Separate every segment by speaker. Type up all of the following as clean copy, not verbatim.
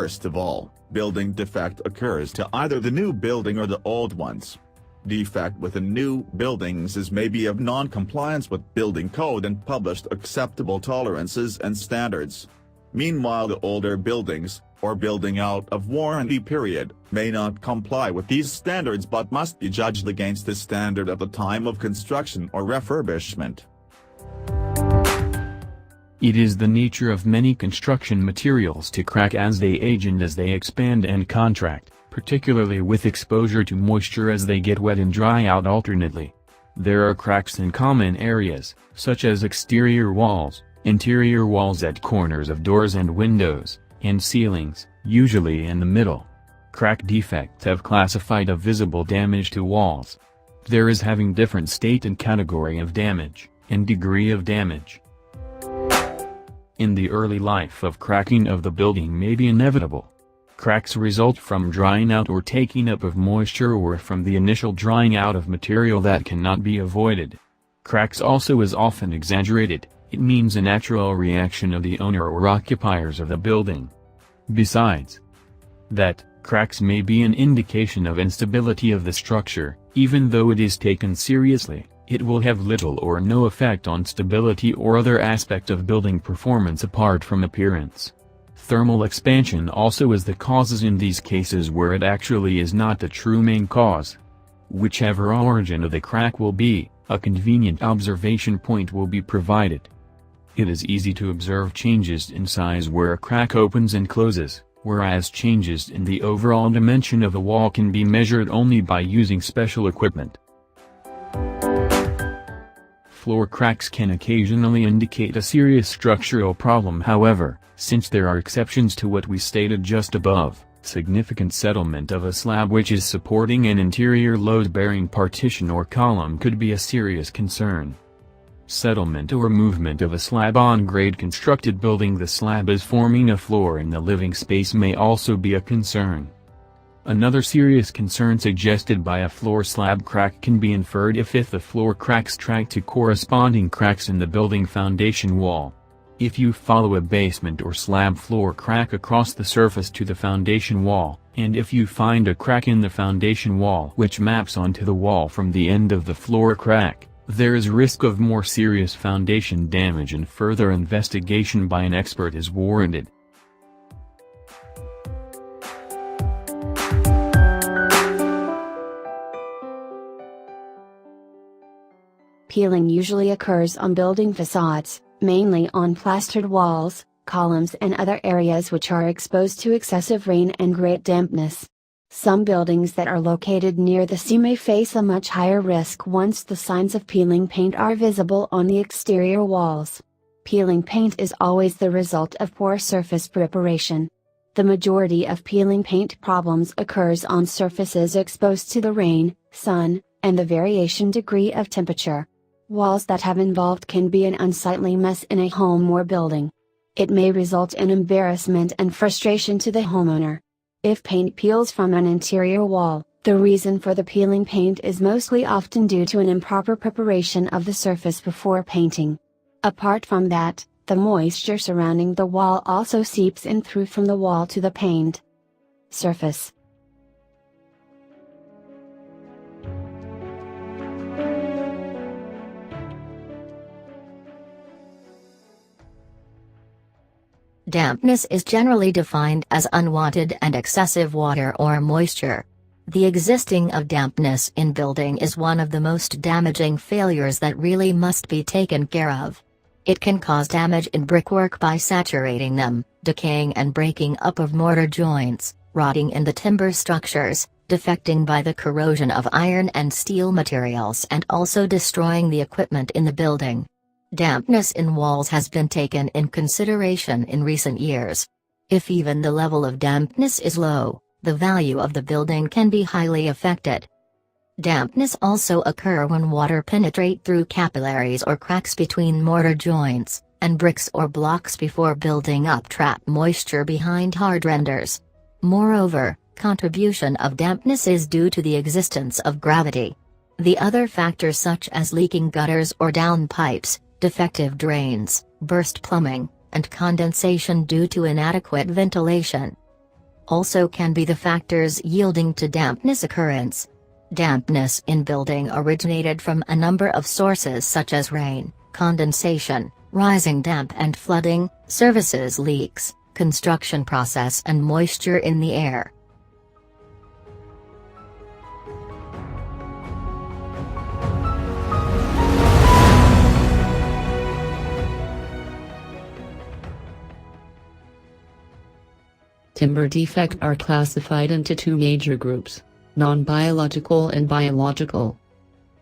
Speaker 1: First of all, building defect occurs to either the new building or the old ones. Defect within new buildings is maybe of non-compliance with building code and published acceptable tolerances and standards. Meanwhile, the older buildings, or building out of warranty period, may not comply with these standards but must be judged against the standard at the time of construction or refurbishment.
Speaker 2: It is the nature of many construction materials to crack as they age and as they expand and contract, particularly with exposure to moisture as they get wet and dry out alternately. There are cracks in common areas, such as exterior walls, interior walls at corners of doors and windows, and ceilings, usually in the middle. Crack defects have classified a visible damage to walls. There is having different state and category of damage, and degree of damage. In the early life of cracking of the building may be inevitable. Cracks result from drying out or taking up of moisture or from the initial drying out of material that cannot be avoided. Cracks also is often exaggerated. It means a natural reaction of the owner or occupiers of the building. Besides that, cracks may be an indication of instability of the structure. Even though it is taken seriously, it will have little or no effect on stability or other aspect of building performance apart from appearance. Thermal expansion also is the causes in these cases where it actually is not the true main cause. Whichever origin of the crack will be, a convenient observation point will be provided. It is easy to observe changes in size where a crack opens and closes, whereas changes in the overall dimension of a wall can be measured only by using special equipment. Floor cracks can occasionally indicate a serious structural problem. However, since there are exceptions to what we stated just above, significant settlement of a slab which is supporting an interior load-bearing partition or column could be a serious concern. Settlement or movement of a slab on grade constructed building. The slab is forming a floor in the living space may also be a concern. Another serious concern suggested by a floor slab crack can be inferred if the floor cracks track to corresponding cracks in the building foundation wall. If you follow a basement or slab floor crack across the surface to the foundation wall, and if you find a crack in the foundation wall which maps onto the wall from the end of the floor crack, there is risk of more serious foundation damage and further investigation by an expert is warranted.
Speaker 3: Peeling usually occurs on building facades, mainly on plastered walls, columns and other areas which are exposed to excessive rain and great dampness. Some buildings that are located near the sea may face a much higher risk once the signs of peeling paint are visible on the exterior walls. Peeling paint is always the result of poor surface preparation. The majority of peeling paint problems occurs on surfaces exposed to the rain, sun, and the variation degree of temperature. Walls that have involved can be an unsightly mess in a home or building. It may result in embarrassment and frustration to the homeowner. If paint peels from an interior wall, the reason for the peeling paint is mostly often due to an improper preparation of the surface before painting. Apart from that, the moisture surrounding the wall also seeps in through from the wall to the paint surface.
Speaker 4: Dampness is generally defined as unwanted and excessive water or moisture. The existing of dampness in building is one of the most damaging failures that really must be taken care of. It can cause damage in brickwork by saturating them, decaying and breaking up of mortar joints, rotting in the timber structures, defecting by the corrosion of iron and steel materials and also destroying the equipment in the building. Dampness in walls has been taken in consideration in recent years. If even the level of dampness is low, the value of the building can be highly affected. Dampness also occur when water penetrate through capillaries or cracks between mortar joints, and bricks or blocks before building up trap moisture behind hard renders. Moreover, contribution of dampness is due to the existence of gravity. The other factors such as leaking gutters or downpipes, defective drains, burst plumbing, and condensation due to inadequate ventilation. also can be the factors yielding to dampness occurrence. Dampness in building originated from a number of sources such as rain, condensation, rising damp and flooding, services leaks, construction process and moisture in the air.
Speaker 5: Timber defects are classified into two major groups: non-biological and biological.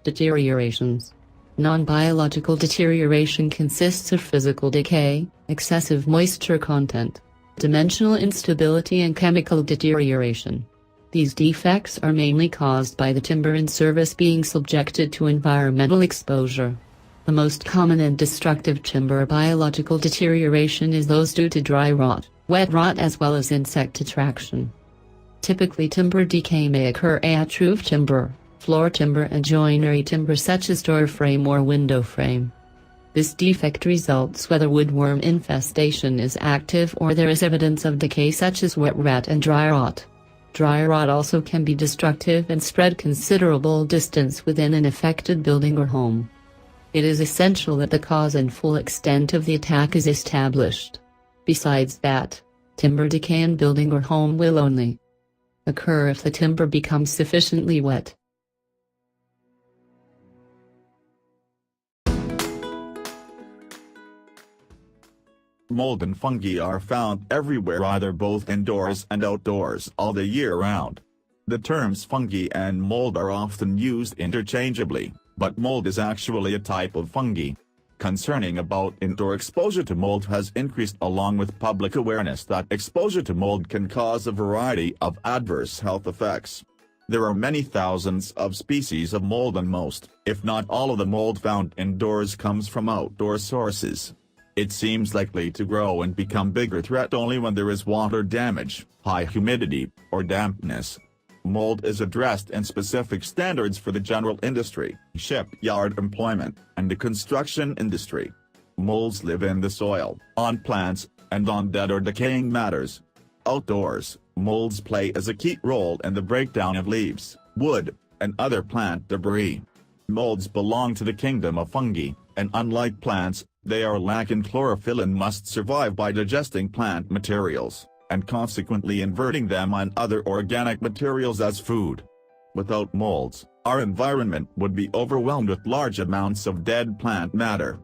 Speaker 5: Deteriorations. Non-biological deterioration consists of physical decay, excessive moisture content, dimensional instability and chemical deterioration. These defects are mainly caused by the timber in service being subjected to environmental exposure. The most common and destructive timber biological deterioration is those due to dry rot, wet rot as well as insect attraction. Typically timber decay may occur at roof timber, floor timber and joinery timber such as door frame or window frame. This defect results whether woodworm infestation is active or there is evidence of decay such as wet rot and dry rot. Dry rot also can be destructive and spread considerable distance within an affected building or home. It is essential that the cause and full extent of the attack is established. Besides that, timber decay in building or home will only occur if the timber becomes sufficiently wet.
Speaker 1: Mold and fungi are found everywhere, either both indoors and outdoors all the year round. The terms fungi and mold are often used interchangeably, but mold is actually a type of fungi. Concerning about indoor exposure to mold has increased along with public awareness that exposure to mold can cause a variety of adverse health effects. There are many thousands of species of mold and most, if not all of the mold found indoors comes from outdoor sources. It seems likely to grow and become bigger threat only when there is water damage, high humidity, or dampness. Mold is addressed in specific standards for the general industry, shipyard employment, and the construction industry. Molds live in the soil, on plants, and on dead or decaying matters. Outdoors, molds play as a key role in the breakdown of leaves, wood, and other plant debris. Molds belong to the kingdom of fungi, and unlike plants, they are lacking chlorophyll and must survive by digesting plant materials, and consequently inverting them on other organic materials as food. Without molds, our environment would be overwhelmed with large amounts of dead plant matter.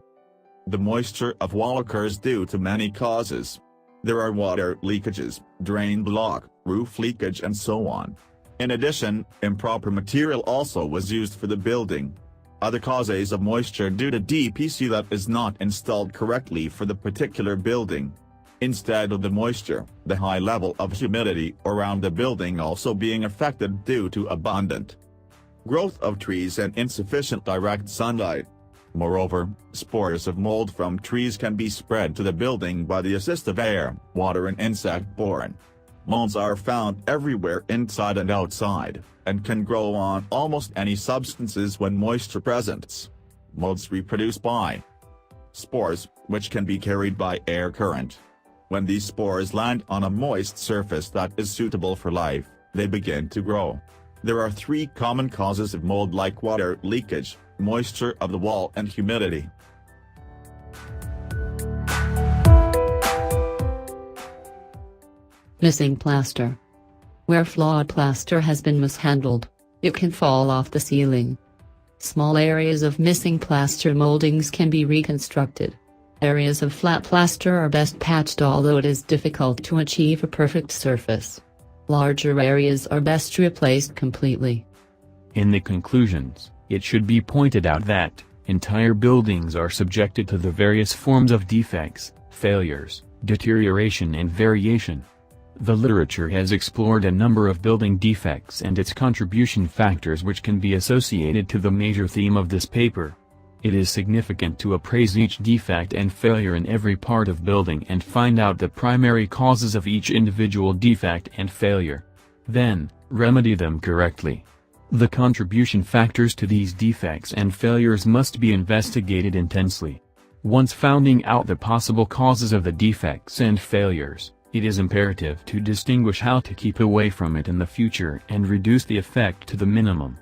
Speaker 1: The moisture of wall occurs due to many causes. There are water leakages, drain block, roof leakage and so on. In addition, improper material also was used for the building. Other causes of moisture due to DPC that is not installed correctly for the particular building. Instead of the moisture, the high level of humidity around the building also being affected due to abundant growth of trees and insufficient direct sunlight. Moreover, spores of mold from trees can be spread to the building by the assist of air, water and insect-borne. Molds are found everywhere inside and outside, and can grow on almost any substances when moisture presents. Molds reproduce by spores, which can be carried by air current. When these spores land on a moist surface that is suitable for life, they begin to grow. There are three common causes of mold like water leakage, moisture of the wall and humidity.
Speaker 5: Missing plaster. Where flawed plaster has been mishandled, it can fall off the ceiling. Small areas of missing plaster moldings can be reconstructed. Areas of flat plaster are best patched, although it is difficult to achieve a perfect surface. Larger areas are best replaced completely.
Speaker 2: In the conclusions, it should be pointed out that entire buildings are subjected to the various forms of defects, failures, deterioration and variation. The literature has explored a number of building defects and its contribution factors which can be associated to the major theme of this paper. It is significant to appraise each defect and failure in every part of building and find out the primary causes of each individual defect and failure. Then, remedy them correctly. The contribution factors to these defects and failures must be investigated intensely. Once finding out the possible causes of the defects and failures, It is imperative to distinguish how to keep away from it in the future and reduce the effect to the minimum.